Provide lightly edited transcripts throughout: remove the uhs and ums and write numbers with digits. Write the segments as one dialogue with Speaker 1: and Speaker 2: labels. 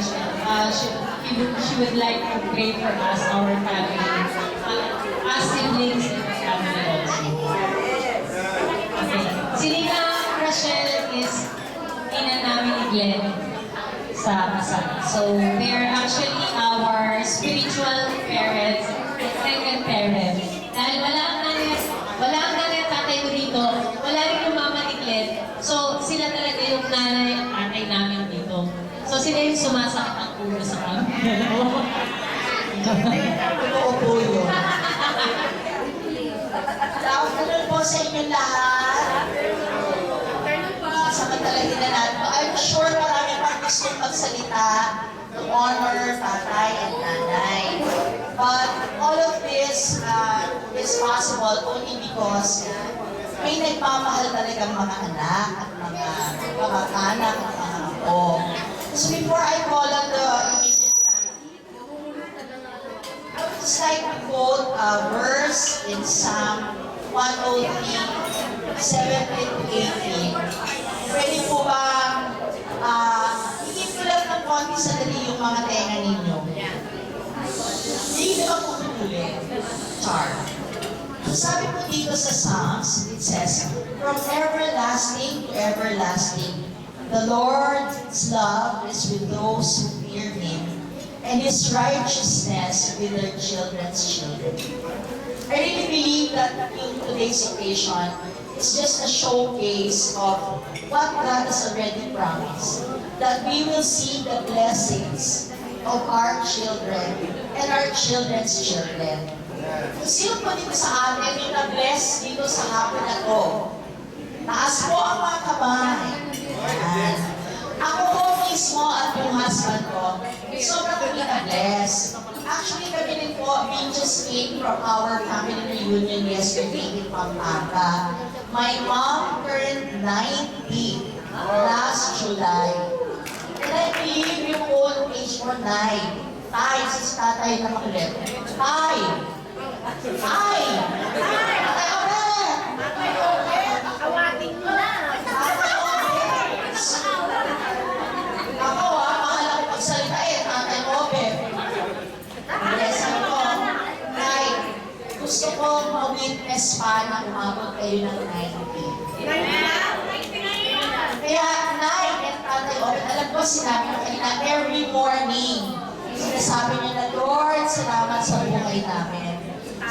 Speaker 1: Rachel. She would like to pray for us, our family, as siblings in the family also. Okay. Si Nina Rachel is ina namin ni Glenn sa kasal. So, they're actually our spiritual parents, second parents. Dahil wala ang nanay at tatay ko dito, wala rin yung mama ni Glenn. So, sila talaga yung nanay at tatay namin dito. So, sila yung sumasakit ang ulo sa kami.
Speaker 2: Totoo po yun. Afternoon po sa inyo lahat. Samantalagin na natin. I'm sure marami pang gustong magsalita to honor tatay and nanay. But all of this is possible only because may nagmamahal talagang mga anak at mga kamag-anak at mga apo. So before I call on the immediate family, I would just like to quote a verse in Psalm 103, 17-18. Pwede po ba higit ko lang ng konti sandali yung mga tenga ninyo? Hindi naman po tutuloy. Char. Sabi po dito sa Psalms, it says, from everlasting to everlasting, the Lord's love is with those who fear Him, and His righteousness with their children's children. I really believe that in today's occasion, it's just a showcase of what God has already promised. That we will see the blessings of our children and our children's children. Kung sino po dito sa atin yung na-bless dito sa hapon na to? Taas po ang mga kamay. Ayan. Ako po mismo at yung husband ko, sobrang kami na-bless. Actually, kami din po, we just came from our family reunion yesterday in Pampanga. My mom turned 90 last July. And I believe yung old age mo, 9. Tay, sis tatay na makulit. Tay! Tay! Tatay Obet! Tatay Obet!
Speaker 3: Awating mo na!
Speaker 2: Ako mahal ako magsalita Tatay Obet. Yes, ako. Tay, gusto ko ma-witness pa na umabot kayo ng 90. Kaya, Nay and Tatay Obet, alam ko sinabi ko kanina, every morning, sinasabi niyo na, Lord, salamat sa buhay namin.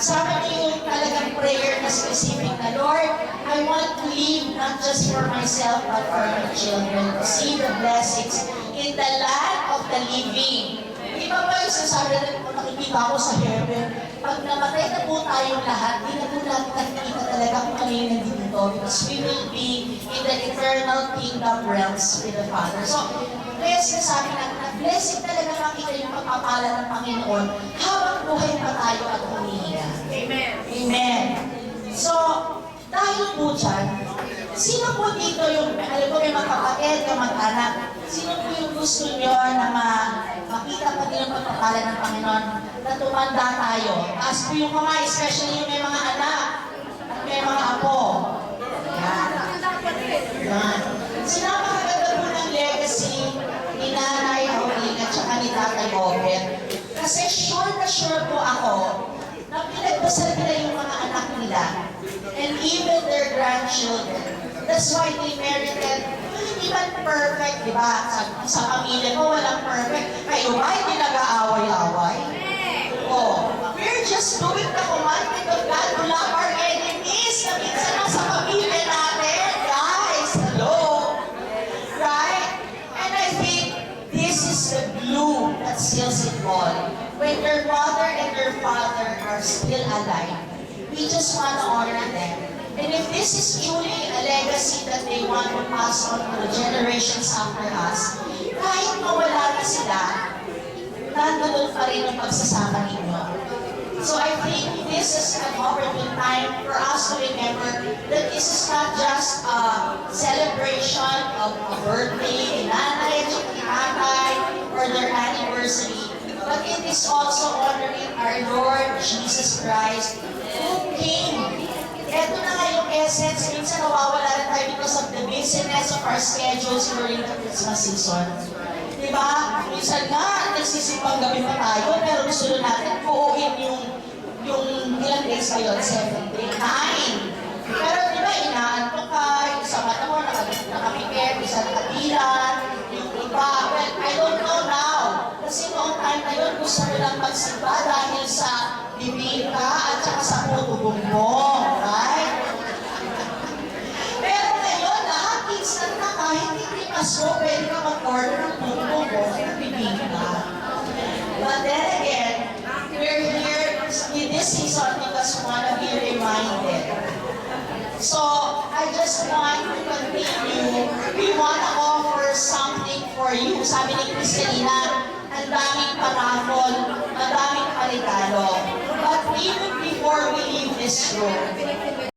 Speaker 2: Sabi niyo yung talagang prayer na specific na, Lord, I want to live not just for myself, but for my children, to see the blessings in the land of the living. Di ba ba yung sinasabi na kung nakikita ako sa heaven, pag namatay na po tayong lahat, di na po natin nakikita talaga kung ano yung nandito, because we will be in the eternal kingdom realms with the Father. So, kaya sinasabi na blessing talaga makita yung pagpapala ng Panginoon habang buhay pa tayo at humihinga.
Speaker 3: Amen.
Speaker 2: Amen. So, dahil po dyan, sino po dito yung, alam ko may magkapatid, kamag-anak, sino po yung gusto nyo na makita pa din yung pagpapala ng Panginoon na tumanda tayo? Taas po yung kamay, especially yung may mga anak at may mga apo. Yan. Yan. Sinapakaganda po ng legacy ni Nanay Auling at saka ni Tatay Obet. Kasi sure na sure po ako na pinagdasal nila yung mga anak nila and even their grandchildren. That's why they merited, hindi man perfect, di ba? Sa pamilya ko, walang perfect. Kayo ba, hindi nag-aaway-away? Oh, we're just doing the commandment of God to love our enemies na minsan lang sa pamilya natin. Guys, hello? Right? And I think this is the glue that seals it all. When your mother and your father are still alive, we just want to honor them. And if this is truly a legacy that they want to pass on to the generations after us, kahit mawala na sila, nandoon pa rin ang pagsasama ninyo. So I think this is an opportune time for us to remember that this is not just a celebration of a birthday, ni nanay at ni tatay, or their anniversary, but it is also honoring our Lord Jesus Christ who came. Ito na nga yung essence, minsan nawawala na tayo because of the busyness of our schedules during the Christmas season. Di ba? Minsan nga, nagsisipang gabi pa tayo, pero gusto na natin buuin yung ilang days kayo, 7 days, 9. Pero di ba, inaantok ka, isang mata mo, nakapikit, isang kabila, yung iba. Well, I don't know now. Kasi noong time na yun, gusto mo lang magsimba dahil sa bibingka at saka sa puto bumbong, right? Pero ngayon, lahat instant na kahit hindi paso, pwede ka mag-order ng puto bumbong at bibingka. But then again, we're here in this season because we want to be reminded. So, I just want to continue. We want to offer something for you. Sabi ni Cristelina, ang daming paraffol, ang daming paligalo. But even before we leave this room,